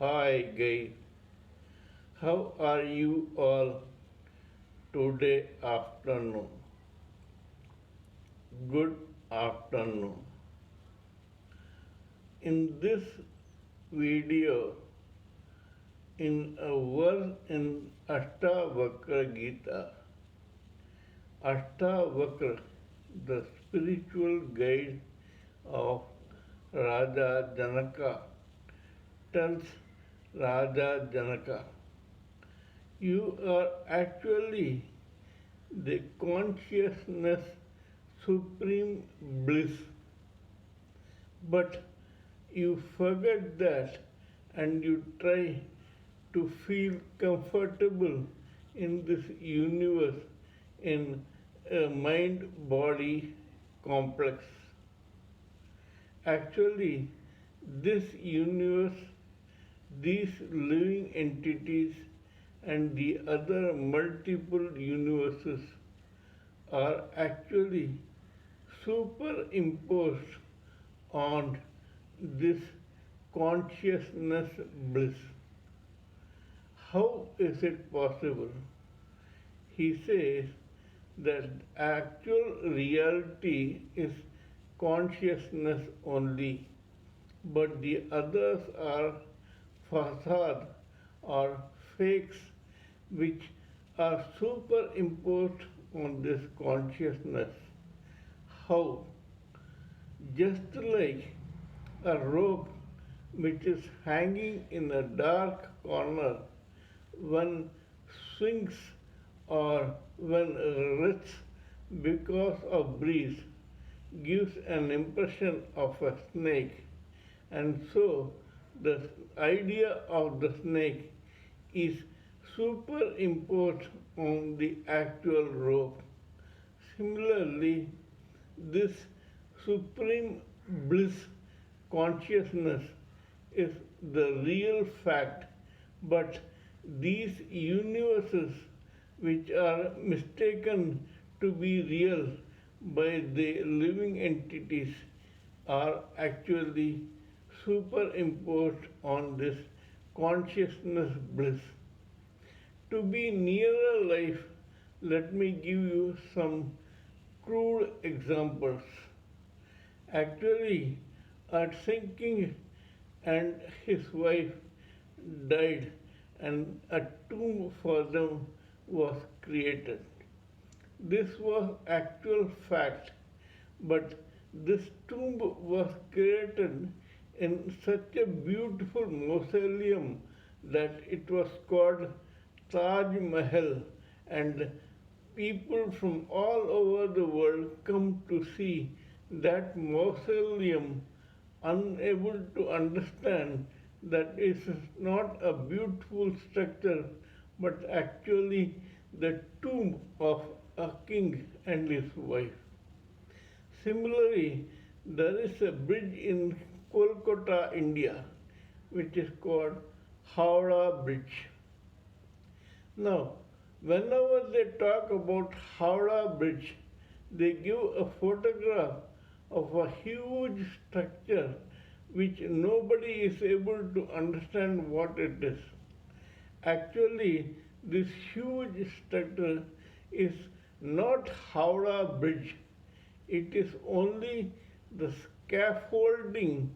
Hi guys, how are you all today afternoon? Good afternoon. In this video, in a verse in Ashtavakra Gita, Ashtavakra, the spiritual guide of Raja Janaka, tells Raja Janaka, you are actually the consciousness supreme bliss, but you forget that and you try to feel comfortable in this universe in a mind body complex. Actually, this universe, these living entities, and the other multiple universes are actually superimposed on this consciousness bliss. How is it possible? He says that actual reality is consciousness only, but the others are facade or fakes which are superimposed on this consciousness. How? Just like a rope which is hanging in a dark corner, when swings or when rests because of breeze, gives an impression of a snake, and so the idea of the snake is superimposed on the actual rope. Similarly, this supreme bliss consciousness is the real fact, but these universes which are mistaken to be real by the living entities are actually superimposed on this consciousness bliss. To be nearer life, let me give you some crude examples. Actually, a king and his wife died, and a tomb for them was created. This was actual fact, but this tomb was created in such a beautiful mausoleum that it was called Taj Mahal, and people from all over the world come to see that mausoleum, unable to understand that it is not a beautiful structure but actually the tomb of a king and his wife. Similarly, there is a bridge in Kolkata, India, which is called Howrah Bridge. Now, whenever they talk about Howrah Bridge, they give a photograph of a huge structure which nobody is able to understand what it is. Actually, this huge structure is not Howrah Bridge. It is only the scaffolding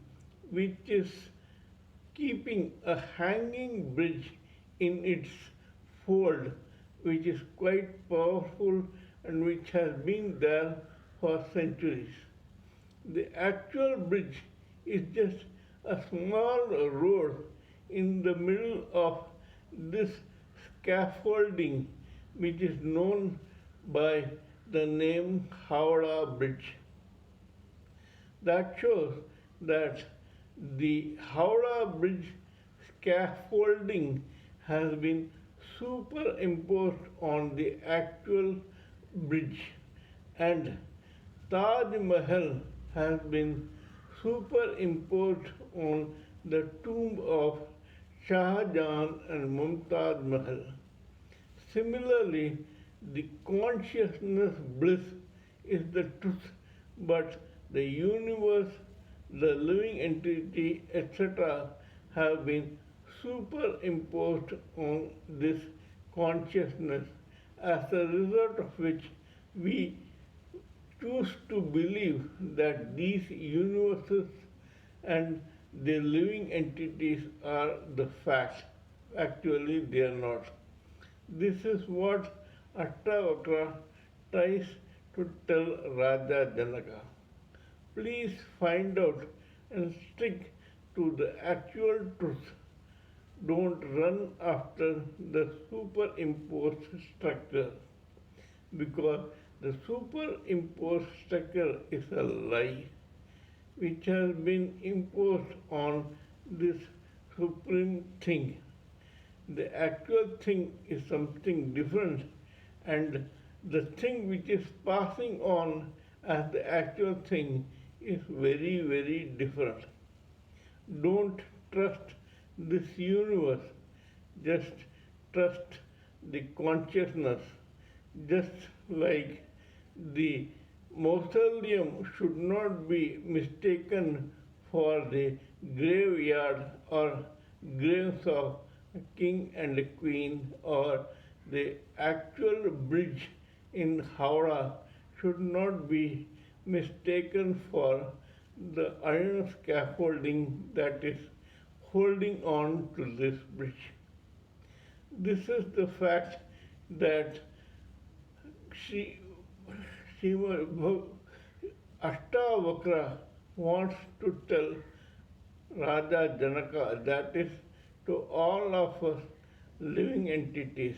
which is keeping a hanging bridge in its fold, which is quite powerful and which has been there for centuries. The actual bridge is just a small road in the middle of this scaffolding, which is known by the name Howrah Bridge. That shows that the Howrah Bridge scaffolding has been superimposed on the actual bridge, and Taj Mahal has been superimposed on the tomb of Shah Jahan and Mumtaz Mahal. Similarly, the consciousness bliss is the truth, but the universe, the living entity, etc., have been superimposed on this consciousness, as a result of which we choose to believe that these universes and the living entities are the fact. Actually, they are not. This is what Ashtavakra tries to tell Raja Janaka. Please find out and stick to the actual truth. Don't run after the superimposed structure, because the superimposed structure is a lie which has been imposed on this supreme thing. The actual thing is something different, and the thing which is passing on as the actual thing is very, very different. Don't trust this universe, just trust the consciousness. Just like the mausoleum should not be mistaken for the graveyard or graves of a king and a queen, or the actual bridge in Howrah should not be mistaken for the iron scaffolding that is holding on to this bridge. This is the fact that Sri Ashtavakra wants to tell Raja Janaka, that is to all of us living entities.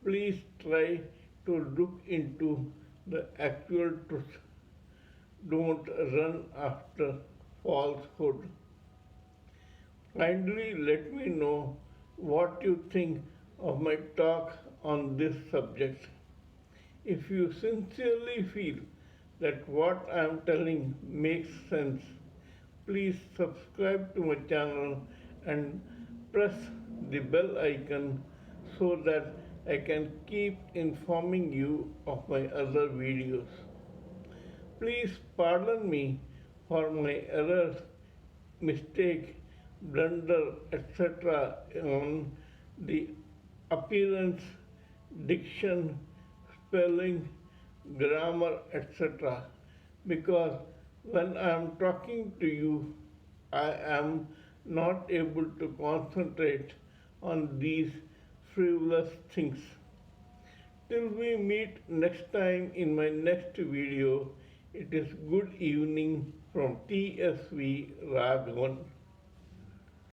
Please try to look into the actual truth. Don't run after falsehood. Kindly let me know what you think of my talk on this subject. If you sincerely feel that what I am telling makes sense, please subscribe to my channel and press the bell icon so that I can keep informing you of my other videos. Please pardon me for my errors, mistake, blunder, etc. on the appearance, diction, spelling, grammar, etc. Because when I am talking to you, I am not able to concentrate on these frivolous things. Till we meet next time in my next video, it is good evening from TSV Raghavan.